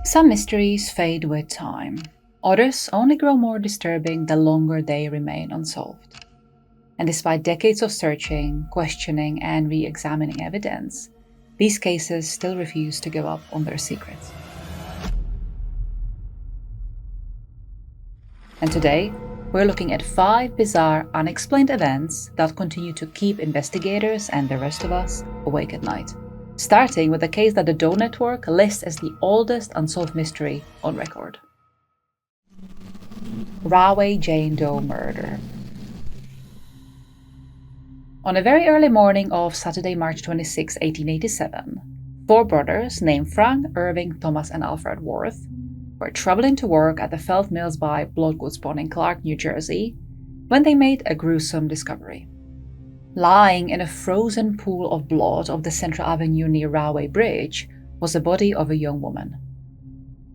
Some mysteries fade with time. Others only grow more disturbing the longer they remain unsolved. And despite decades of searching, questioning, and re-examining evidence, these cases still refuse to give up on their secrets. And today, we're looking at 5 bizarre, unexplained events that continue to keep investigators and the rest of us awake at night. Starting with a case that the Doe Network lists as the oldest unsolved mystery on record. Rahway Jane Doe murder. On a very early morning of Saturday, March 26, 1887, 4 brothers named Frank, Irving, Thomas, and Alfred Worth were traveling to work at the Felt Mills by Bloodgood Pond in Clark, New Jersey, when they made a gruesome discovery. Lying in a frozen pool of blood of the Central Avenue near Rahway Bridge was the body of a young woman.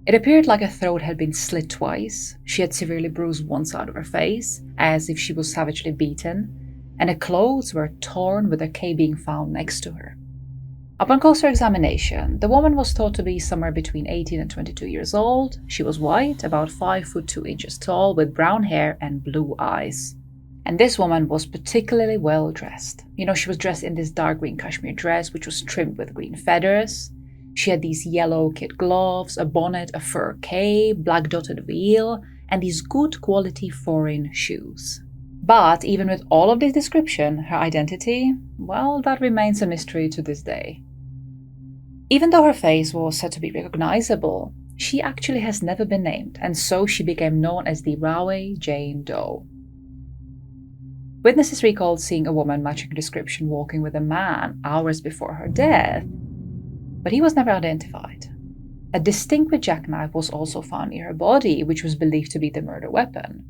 It appeared like her throat had been slit twice, she had severely bruised one side of her face, as if she was savagely beaten, and her clothes were torn with a K being found next to her. Upon closer examination, the woman was thought to be somewhere between 18 and 22 years old. She was white, about 5 foot 2 inches tall, with brown hair and blue eyes. And this woman was particularly well dressed. She was dressed in this dark green cashmere dress, which was trimmed with green feathers. She had these yellow kid gloves, a bonnet, a fur cape, black dotted wheel, and these good quality foreign shoes. But even with all of this description, her identity, well, that remains a mystery to this day. Even though her face was said to be recognizable, she actually has never been named, and so she became known as the Rahway Jane Doe. Witnesses recalled seeing a woman matching her description walking with a man hours before her death, but he was never identified. A distinct jackknife was also found near her body, which was believed to be the murder weapon.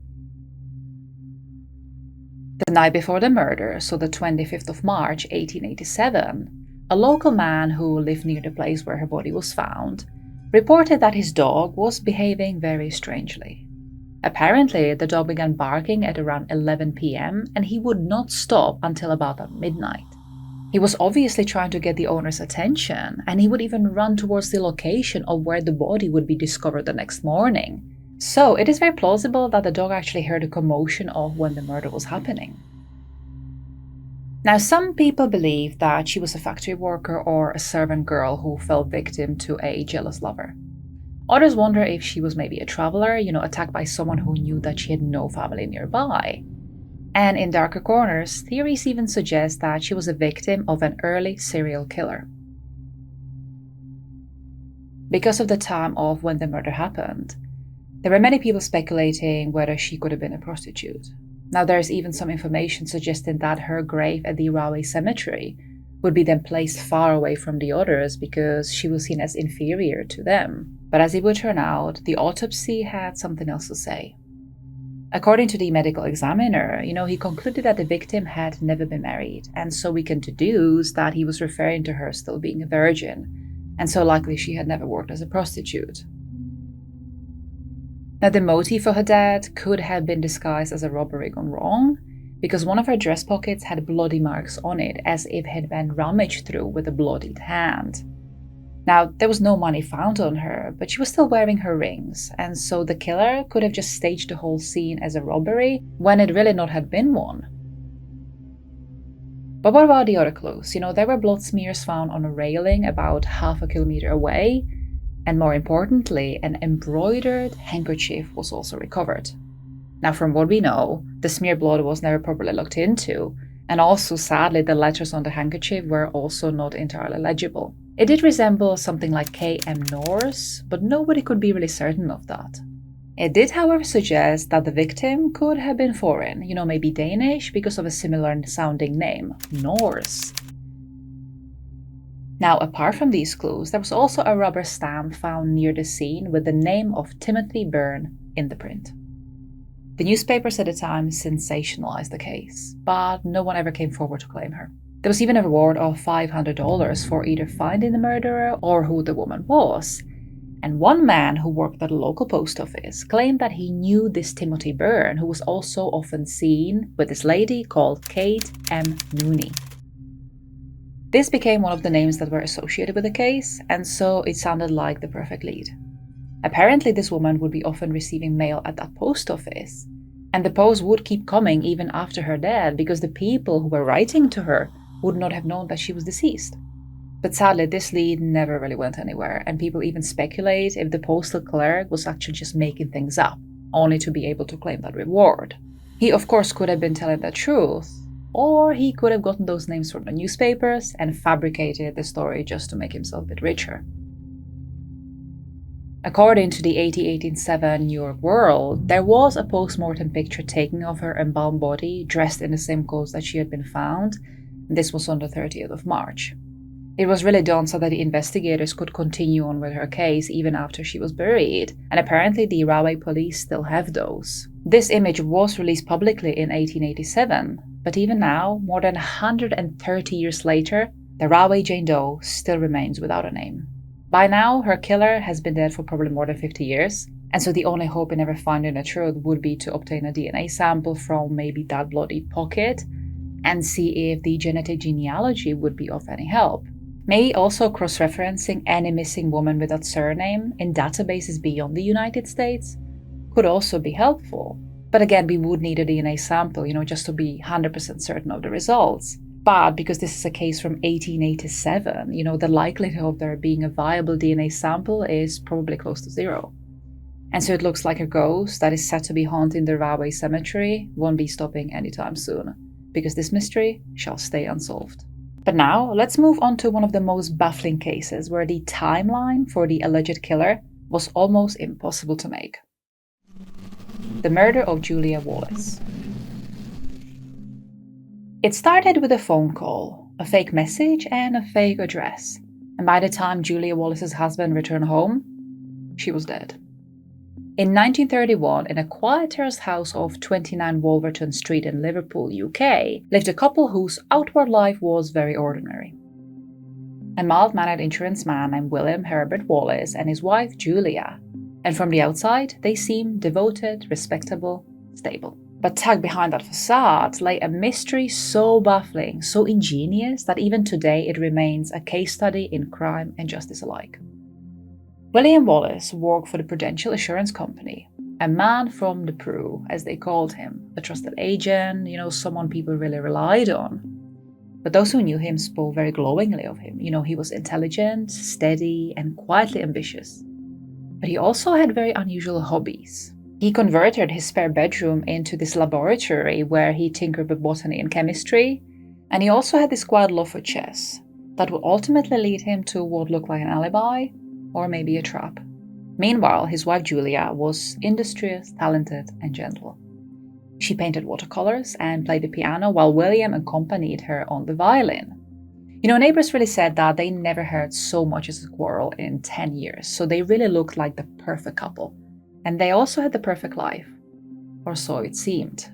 The night before the murder, so the 25th of March, 1887, a local man who lived near the place where her body was found reported that his dog was behaving very strangely. Apparently, the dog began barking at around 11 p.m. and he would not stop until about midnight. He was obviously trying to get the owner's attention, and he would even run towards the location of where the body would be discovered the next morning. So it is very plausible that the dog actually heard a commotion of when the murder was happening. Now, some people believe that she was a factory worker or a servant girl who fell victim to a jealous lover. Others wonder if she was maybe a traveler, attacked by someone who knew that she had no family nearby. And in darker corners, theories even suggest that she was a victim of an early serial killer. Because of the time of when the murder happened, there were many people speculating whether she could have been a prostitute. Now, there's even some information suggesting that her grave at the Rahway Cemetery would be then placed far away from the others because she was seen as inferior to them. But as it would turn out, the autopsy had something else to say. According to the medical examiner, he concluded that the victim had never been married, and so we can deduce that he was referring to her still being a virgin, and so likely she had never worked as a prostitute. Now, the motive for her death could have been disguised as a robbery gone wrong, because one of her dress pockets had bloody marks on it, as if it had been rummaged through with a bloodied hand. Now, there was no money found on her, but she was still wearing her rings, and so the killer could have just staged the whole scene as a robbery when it really not had been one. But what about the other clues? There were blood smears found on a railing about half a kilometer away, and more importantly, an embroidered handkerchief was also recovered. Now, from what we know, the smear blood was never properly looked into, and also, sadly, the letters on the handkerchief were also not entirely legible. It did resemble something like K.M. Norse, but nobody could be really certain of that. It did, however, suggest that the victim could have been foreign, maybe Danish, because of a similar sounding name, Norse. Now, apart from these clues, there was also a rubber stamp found near the scene with the name of Timothy Byrne in the print. The newspapers at the time sensationalized the case, but no one ever came forward to claim her. There was even a reward of $500 for either finding the murderer or who the woman was. And one man who worked at a local post office claimed that he knew this Timothy Byrne, who was also often seen with this lady called Kate M. Mooney. This became one of the names that were associated with the case, and so it sounded like the perfect lead. Apparently, this woman would be often receiving mail at that post office, and the post would keep coming even after her death because the people who were writing to her would not have known that she was deceased. But sadly, this lead never really went anywhere, and people even speculate if the postal clerk was actually just making things up, only to be able to claim that reward. He, of course, could have been telling the truth, or he could have gotten those names from the newspapers and fabricated the story just to make himself a bit richer. According to the 1887 New York World, there was a post-mortem picture taken of her embalmed body dressed in the same clothes that she had been found. This was on the 30th of March. It was really done so that the investigators could continue on with her case even after she was buried, and apparently the Rahway police still have those. This image was released publicly in 1887, but even now, more than 130 years later, the Rahway Jane Doe still remains without a name. By now, her killer has been dead for probably more than 50 years, and so the only hope in ever finding the truth would be to obtain a DNA sample from maybe that bloody pocket and see if the genetic genealogy would be of any help. Maybe also cross-referencing any missing woman with that surname in databases beyond the United States could also be helpful. But again, we would need a DNA sample, just to be 100% certain of the results. But because this is a case from 1887, the likelihood of there being a viable DNA sample is probably close to zero. And so it looks like a ghost that is said to be haunting the Rahway cemetery won't be stopping anytime soon, because this mystery shall stay unsolved. But now, let's move on to one of the most baffling cases where the timeline for the alleged killer was almost impossible to make. The murder of Julia Wallace. It started with a phone call, a fake message, and a fake address. And by the time Julia Wallace's husband returned home, she was dead. In 1931, in a quiet terraced house off 29 Wolverton Street in Liverpool, UK, lived a couple whose outward life was very ordinary. A mild-mannered insurance man named William Herbert Wallace and his wife Julia. And from the outside, they seemed devoted, respectable, stable. But tucked behind that facade lay a mystery so baffling, so ingenious, that even today it remains a case study in crime and justice alike. William Wallace worked for the Prudential Assurance Company, a man from the Prue, as they called him, a trusted agent, someone people really relied on. But those who knew him spoke very glowingly of him. He was intelligent, steady, and quietly ambitious. But he also had very unusual hobbies. He converted his spare bedroom into this laboratory where he tinkered with botany and chemistry, and he also had this quiet love for chess that would ultimately lead him to what looked like an alibi, or maybe a trap. Meanwhile, his wife Julia was industrious, talented, and gentle. She painted watercolors and played the piano while William accompanied her on the violin. Neighbors really said that they never heard so much as a quarrel in 10 years, so they really looked like the perfect couple. And they also had the perfect life, or so it seemed.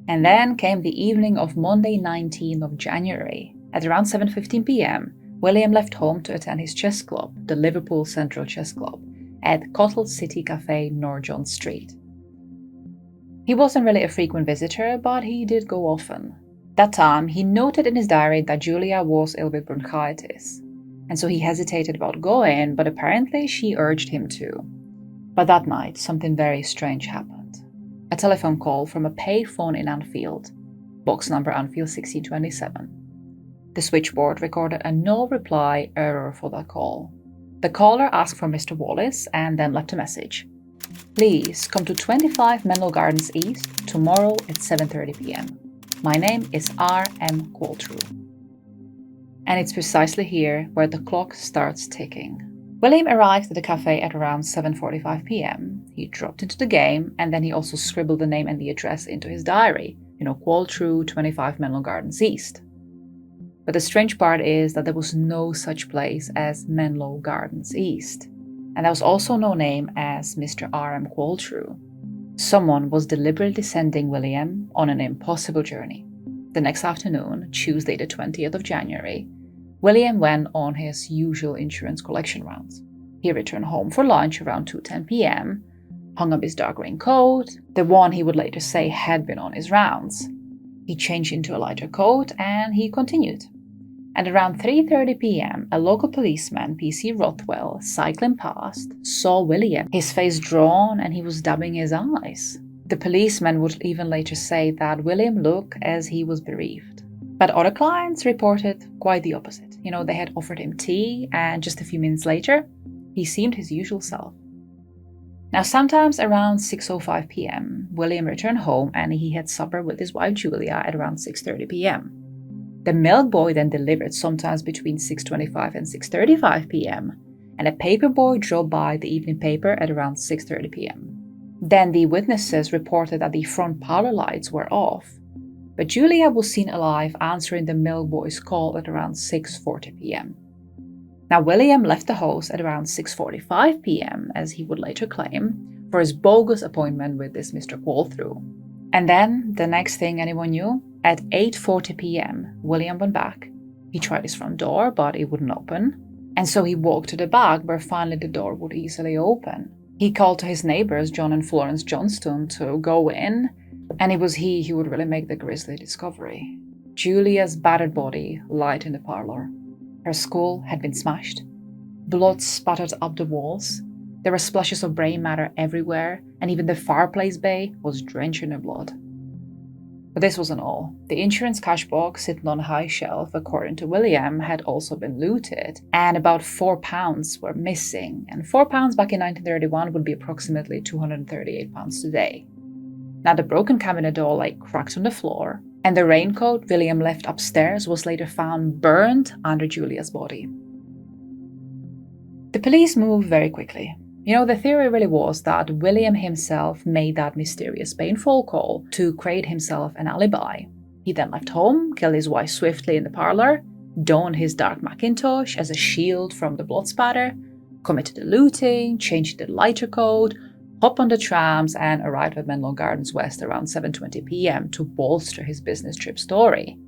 And then came the evening of Monday 19th of January. At around 7:15 p.m., William left home to attend his chess club, the Liverpool Central Chess Club, at Cottle City Cafe, North John Street. He wasn't really a frequent visitor, but he did go often. That time, he noted in his diary that Julia was ill with bronchitis, and so he hesitated about going, but apparently she urged him to. But that night, something very strange happened. A telephone call from a payphone in Anfield, box number Anfield 1627. The switchboard recorded a no-reply error for that call. The caller asked for Mr. Wallace and then left a message. Please come to 25 Menlo Gardens East tomorrow at 7:30 p.m. My name is R.M. Qualtrue. And it's precisely here where the clock starts ticking. William arrived at the cafe at around 7:45 p.m. He dropped into the game, and then he also scribbled the name and the address into his diary. Qualtrue, 25 Menlo Gardens East. But the strange part is that there was no such place as Menlo Gardens East. And there was also no name as Mr. R.M. Qualtrue. Someone was deliberately sending William on an impossible journey. The next afternoon, Tuesday the 20th of January, William went on his usual insurance collection rounds. He returned home for lunch around 2:10 p.m., hung up his dark green coat, the one he would later say had been on his rounds. He changed into a lighter coat and he continued. And around 3:30 p.m., a local policeman, PC Rothwell, cycling past, saw William, his face drawn, and he was dabbing his eyes. The policeman would even later say that William looked as he was bereaved. But other clients reported quite the opposite. They had offered him tea, and just a few minutes later, he seemed his usual self. Now, sometimes around 6:05 p.m., William returned home and he had supper with his wife Julia at around 6:30 p.m. The milk boy then delivered sometimes between 6:25 and 6:35 p.m., and a paper boy drove by the evening paper at around 6:30 p.m. Then the witnesses reported that the front parlor lights were off, but Julia was seen alive answering the milk boy's call at around 6:40 p.m. Now, William left the house at around 6:45 p.m., as he would later claim, for his bogus appointment with this Mr. Callthrough. And then, the next thing anyone knew, at 8:40 p.m., William went back. He tried his front door, but it wouldn't open. And so he walked to the back, where finally the door would easily open. He called to his neighbors, John and Florence Johnston, to go in, and it was he who would really make the grisly discovery. Julia's battered body lied in the parlor. Her skull had been smashed. Blood spattered up the walls. There were splashes of brain matter everywhere, and even the fireplace bay was drenched in her blood. But this wasn't all. The insurance cash box sitting on a high shelf, according to William, had also been looted, and about £4 were missing, and £4 back in 1931 would be approximately £238 today. Now, the broken cabinet door lay cracked on the floor, and the raincoat William left upstairs was later found burned under Julia's body. The police moved very quickly. The theory really was that William himself made that mysterious painful call to create himself an alibi. He then left home, killed his wife swiftly in the parlor, donned his dark Macintosh as a shield from the blood spatter, committed the looting, changed the lighter code, hopped on the trams, and arrived at Menlo Gardens West around 7:20 p.m. to bolster his business trip story.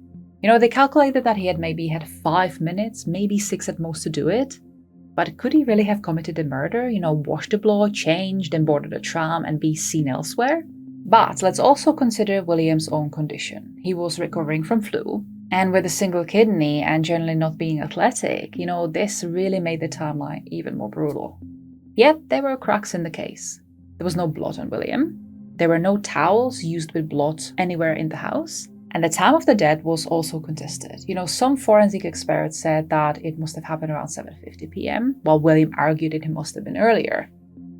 They calculated that he had maybe had 5 minutes, maybe 6 at most to do it. But could he really have committed the murder? Washed the blood, changed, then boarded a tram and be seen elsewhere? But let's also consider William's own condition. He was recovering from flu, and with a single kidney and generally not being athletic, this really made the timeline even more brutal. Yet there were cracks in the case. There was no blood on William. There were no towels used with blood anywhere in the house. And the time of the death was also contested. Some forensic experts said that it must have happened around 7:50 p.m., while William argued it must have been earlier.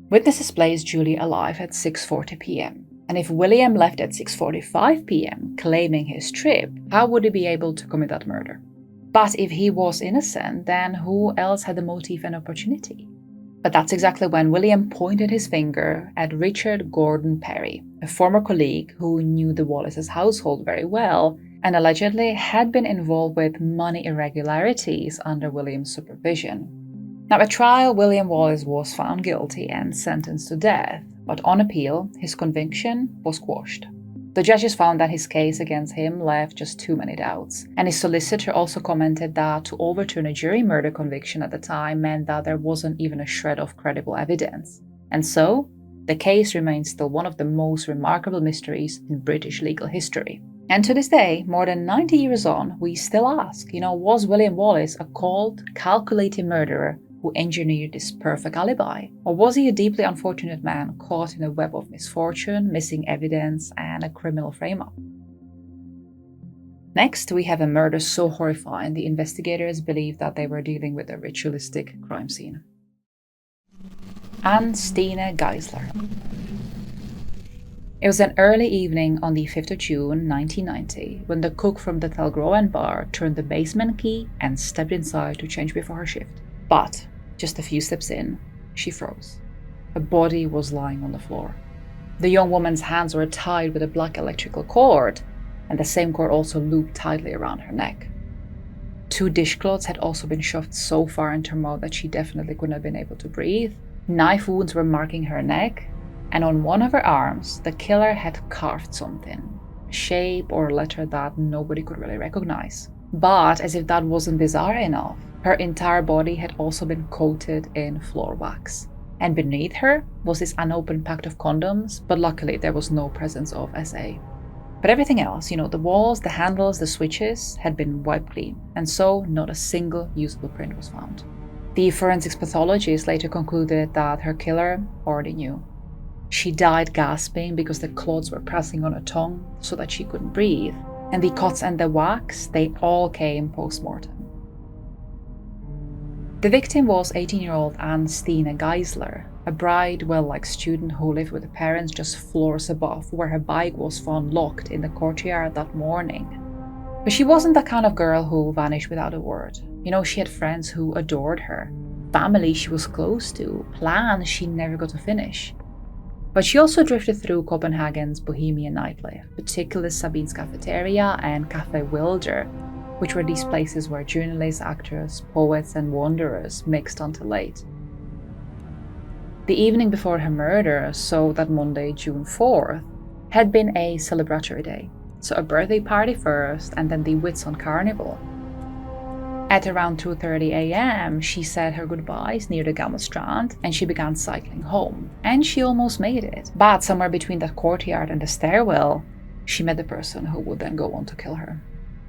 Witnesses placed Julia alive at 6:40 p.m. And if William left at 6:45 p.m., claiming his trip, how would he be able to commit that murder? But if he was innocent, then who else had the motive and opportunity? But that's exactly when William pointed his finger at Richard Gordon Perry, a former colleague who knew the Wallace's household very well and allegedly had been involved with money irregularities under William's supervision. Now, at trial, William Wallace was found guilty and sentenced to death, but on appeal, his conviction was quashed. The judges found that his case against him left just too many doubts, and his solicitor also commented that to overturn a jury murder conviction at the time meant that there wasn't even a shred of credible evidence. And so, the case remains still one of the most remarkable mysteries in British legal history. And to this day, more than 90 years on, we still ask, was William Wallace a cold, calculating murderer who engineered this perfect alibi? Or was he a deeply unfortunate man caught in a web of misfortune, missing evidence, and a criminal frame-up? Next, we have a murder so horrifying the investigators believed that they were dealing with a ritualistic crime scene. Stine Geisler. It was an early evening on the 5th of June 1990 when the cook from the Thelgroen bar turned the basement key and stepped inside to change before her shift. But just a few steps in, she froze. Her body was lying on the floor. The young woman's hands were tied with a black electrical cord, and the same cord also looped tightly around her neck. 2 dishcloths had also been shoved so far into her mouth that she definitely couldn't have been able to breathe. Knife wounds were marking her neck, and on one of her arms, the killer had carved something, a shape or a letter that nobody could really recognize. But as if that wasn't bizarre enough, her entire body had also been coated in floor wax. And beneath her was this unopened pack of condoms, but luckily there was no presence of SA. But everything else, the walls, the handles, the switches, had been wiped clean, and so not a single usable print was found. The forensics pathologist later concluded that her killer already knew. She died gasping because the clods were pressing on her tongue so that she couldn't breathe, and the cuts and the wax, they all came post-mortem. The victim was 18-year-old Stine Geisler, a bright, well-liked student who lived with her parents just floors above where her bike was found locked in the courtyard that morning. But she wasn't the kind of girl who vanished without a word. She had friends who adored her, family she was close to, plans she never got to finish. But she also drifted through Copenhagen's bohemian nightlife, particularly Sabine's Cafeteria and Café Wilder, which were these places where journalists, actors, poets, and wanderers mixed until late. The evening before her murder, so that Monday, June 4th, had been a celebratory day. So a birthday party first, and then the Wits on Carnival. At around 2:30 a.m., she said her goodbyes near the Gamle Strand, and she began cycling home. And she almost made it. But somewhere between that courtyard and the stairwell, she met the person who would then go on to kill her.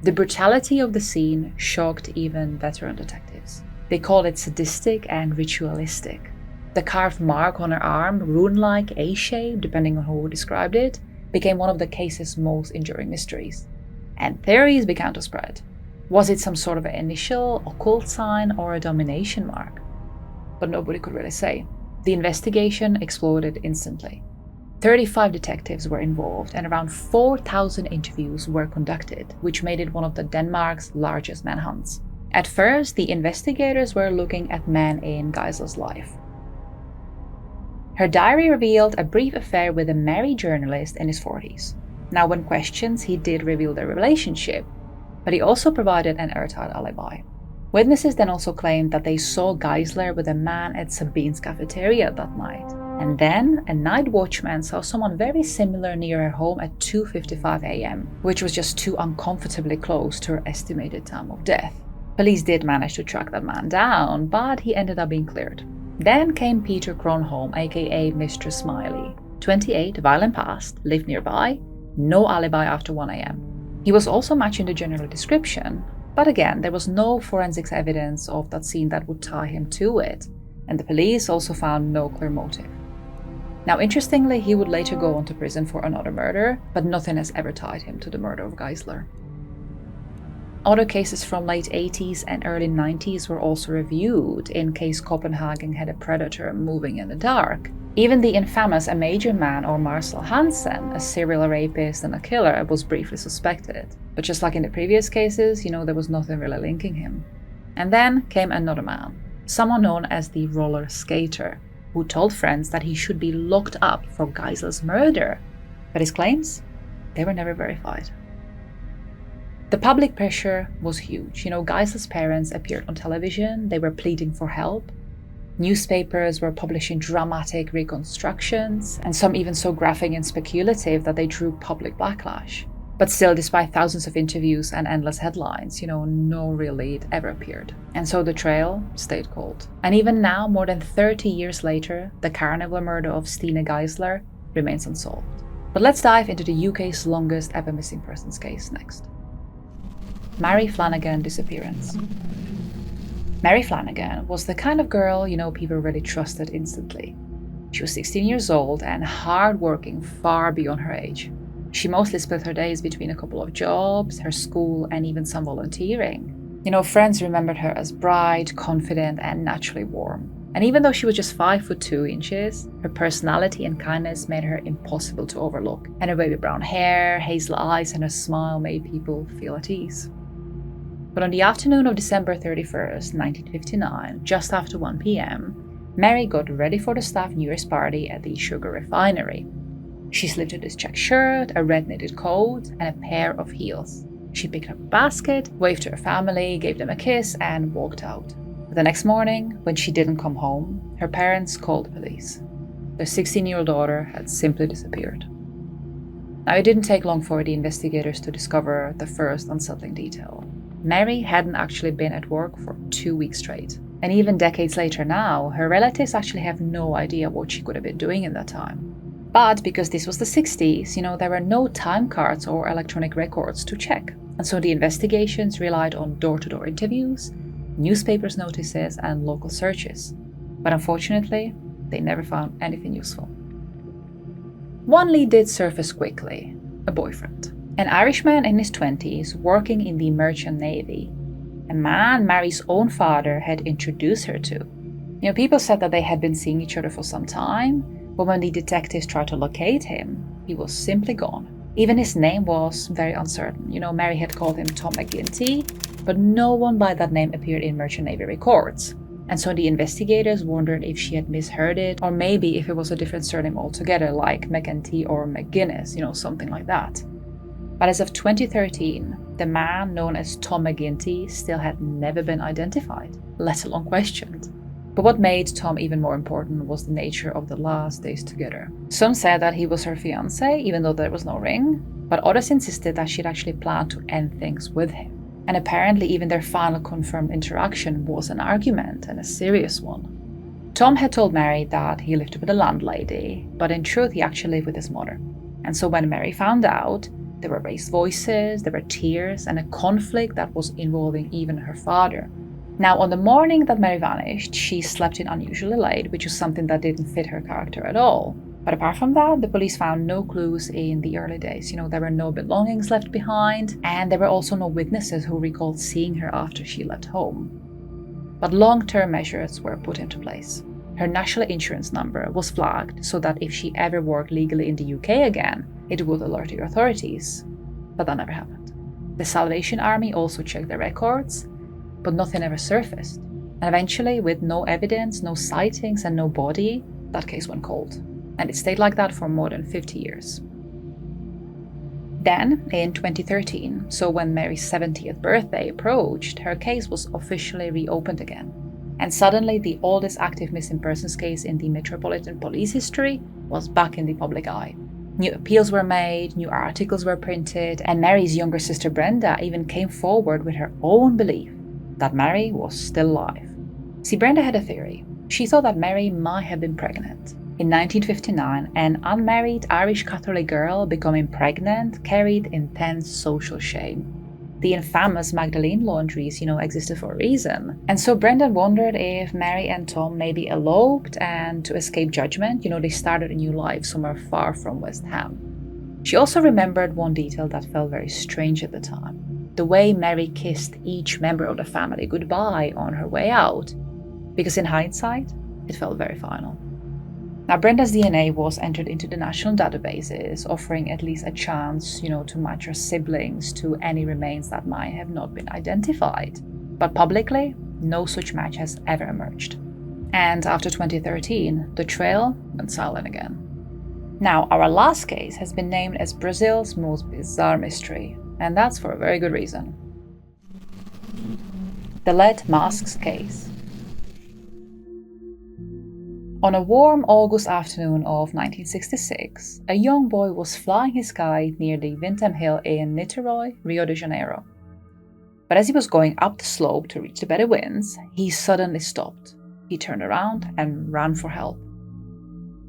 The brutality of the scene shocked even veteran detectives. They called it sadistic and ritualistic. The carved mark on her arm, rune-like, A-shaped, depending on who described it, became one of the case's most enduring mysteries. And theories began to spread. Was it some sort of an initial, occult sign, or a domination mark? But nobody could really say. The investigation exploded instantly. 35 detectives were involved and around 4,000 interviews were conducted, which made it one of the Denmark's largest manhunts. At first, the investigators were looking at men in Geisler's life. Her diary revealed a brief affair with a married journalist in his 40s. Now, when questioned, he did reveal their relationship, but he also provided an airtight alibi. Witnesses then also claimed that they saw Geisler with a man at Sabine's Cafeteria that night. And then, a night watchman saw someone very similar near her home at 2:55 a.m., which was just too uncomfortably close to her estimated time of death. Police did manage to track that man down, but he ended up being cleared. Then came Peter Kronholm, aka Mr. Smiley. 28, violent past, lived nearby, no alibi after 1 a.m. He was also matching the general description, but again, there was no forensics evidence of that scene that would tie him to it, and the police also found no clear motive. Now, interestingly, he would later go on to prison for another murder, but nothing has ever tied him to the murder of Geisler. Other cases from late 80s and early 90s were also reviewed in case Copenhagen had a predator moving in the dark. Even the infamous A Major Man or Marcel Hansen, a serial rapist and a killer, was briefly suspected. But just like in the previous cases, there was nothing really linking him. And then came another man, someone known as the roller skater, who told friends that he should be locked up for Geisler's murder. But his claims? They were never verified. The public pressure was huge. Geisler's parents appeared on television, they were pleading for help. Newspapers were publishing dramatic reconstructions, and some even so graphic and speculative that they drew public backlash. But still, despite thousands of interviews and endless headlines, no real lead ever appeared. And so the trail stayed cold. And even now, more than 30 years later, the Carnival murder of Stine Geisler remains unsolved. But let's dive into the UK's longest ever missing persons case next. Mary Flanagan disappearance. Mary Flanagan was the kind of girl, people really trusted instantly. She was 16 years old and hardworking far beyond her age. She mostly split her days between a couple of jobs, her school, and even some volunteering. Friends remembered her as bright, confident, and naturally warm. And even though she was just 5'2", her personality and kindness made her impossible to overlook. And her baby brown hair, hazel eyes, and her smile made people feel at ease. But on the afternoon of December 31st, 1959, just after 1 p.m., Mary got ready for the staff New Year's party at the sugar refinery. She slipped on this check shirt, a red knitted coat, and a pair of heels. She picked up a basket, waved to her family, gave them a kiss, and walked out. But the next morning, when she didn't come home, her parents called the police. Their 16-year-old daughter had simply disappeared. Now, it didn't take long for the investigators to discover the first unsettling detail. Mary hadn't actually been at work for 2 weeks straight. And even decades later now, her relatives actually have no idea what she could have been doing in that time. But because this was the 60s, there were no time cards or electronic records to check. And so the investigations relied on door-to-door interviews, newspapers' notices, and local searches. But unfortunately, they never found anything useful. One lead did surface quickly: a boyfriend. An Irishman in his 20s working in the merchant navy. A man Mary's own father had introduced her to. People said that they had been seeing each other for some time, but when the detectives tried to locate him, he was simply gone. Even his name was very uncertain. Mary had called him Tom McGinty, but no one by that name appeared in merchant navy records. And so the investigators wondered if she had misheard it, or maybe if it was a different surname altogether, like McGinty or McGuinness, something like that. But as of 2013, the man known as Tom McGinty still had never been identified, let alone questioned. But what made Tom even more important was the nature of the last days together. Some said that he was her fiancé, even though there was no ring, but others insisted that she'd actually planned to end things with him. And apparently even their final confirmed interaction was an argument, and a serious one. Tom had told Mary that he lived with a landlady, but in truth he actually lived with his mother. And so when Mary found out, there were raised voices, there were tears, and a conflict that was involving even her father. Now, on the morning that Mary vanished, she slept in unusually late, which was something that didn't fit her character at all. But apart from that, the police found no clues in the early days. There were no belongings left behind, and there were also no witnesses who recalled seeing her after she left home. But long-term measures were put into place. Her national insurance number was flagged so that if she ever worked legally in the UK again, it would alert the authorities. But that never happened. The Salvation Army also checked the records, but nothing ever surfaced. And eventually, with no evidence, no sightings, and no body, that case went cold. And it stayed like that for more than 50 years. Then, in 2013, so when Mary's 70th birthday approached, her case was officially reopened again. And suddenly, the oldest active missing persons case in the Metropolitan Police history was back in the public eye. New appeals were made, new articles were printed, and Mary's younger sister Brenda even came forward with her own belief that Mary was still alive. See, Brenda had a theory. She thought that Mary might have been pregnant. In 1959, an unmarried Irish Catholic girl becoming pregnant carried intense social shame. The infamous Magdalene laundries, existed for a reason. And so Brenda wondered if Mary and Tom maybe eloped, and to escape judgment, they started a new life somewhere far from West Ham. She also remembered one detail that felt very strange at the time. The way Mary kissed each member of the family goodbye on her way out, because in hindsight, it felt very final. Now, Brenda's DNA was entered into the national databases, offering at least a chance, to match her siblings to any remains that might have not been identified. But publicly, no such match has ever emerged. And after 2013, the trail went silent again. Now, our last case has been named as Brazil's most bizarre mystery, and that's for a very good reason. The Lead Masks Case. On a warm August afternoon of 1966, a young boy was flying his kite near the Windham Hill in Niterói, Rio de Janeiro. But as he was going up the slope to reach the better winds, he suddenly stopped. He turned around and ran for help.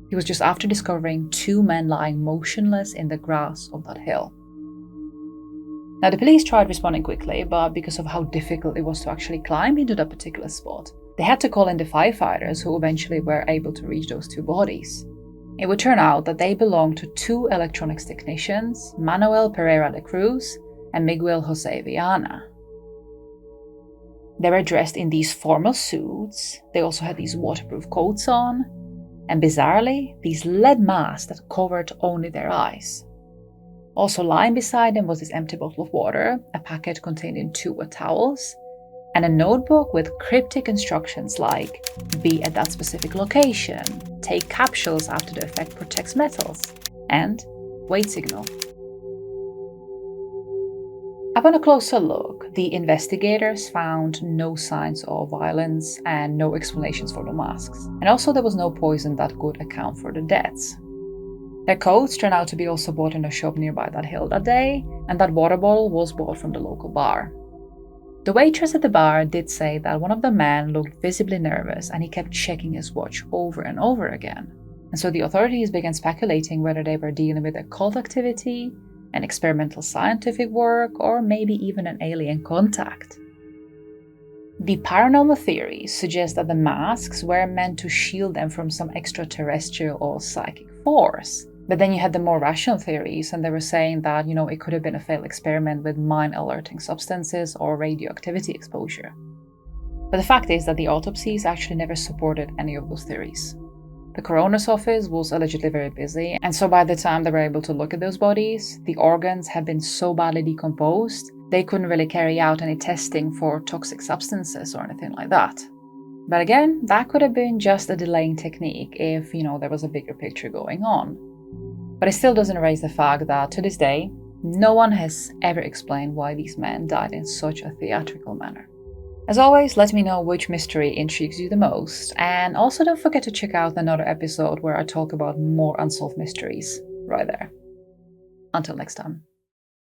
He was just after discovering two men lying motionless in the grass of that hill. Now, the police tried responding quickly, but because of how difficult it was to actually climb into that particular spot, they had to call in the firefighters, who eventually were able to reach those two bodies. It would turn out that they belonged to two electronics technicians, Manuel Pereira de Cruz and Miguel Jose Viana. They were dressed in these formal suits, they also had these waterproof coats on, and bizarrely, these lead masks that covered only their eyes. Also lying beside them was this empty bottle of water, a packet containing two wet towels, and a notebook with cryptic instructions like, be at that specific location, take capsules after the effect protects metals, and wait signal. Upon a closer look, the investigators found no signs of violence and no explanations for the masks. And also there was no poison that could account for the deaths. Their coats turned out to be also bought in a shop nearby that hill that day, and that water bottle was bought from the local bar. The waitress at the bar did say that one of the men looked visibly nervous and he kept checking his watch over and over again. And so the authorities began speculating whether they were dealing with occult activity, an experimental scientific work, or maybe even an alien contact. The paranormal theories suggest that the masks were meant to shield them from some extraterrestrial or psychic force. But then you had the more rational theories, and they were saying that, it could have been a failed experiment with mind-alerting substances or radioactivity exposure. But the fact is that the autopsies actually never supported any of those theories. The coroner's office was allegedly very busy, and so by the time they were able to look at those bodies, the organs had been so badly decomposed, they couldn't really carry out any testing for toxic substances or anything like that. But again, that could have been just a delaying technique if, there was a bigger picture going on. But it still doesn't erase the fact that, to this day, no one has ever explained why these men died in such a theatrical manner. As always, let me know which mystery intrigues you the most, and also don't forget to check out another episode where I talk about more unsolved mysteries right there. Until next time.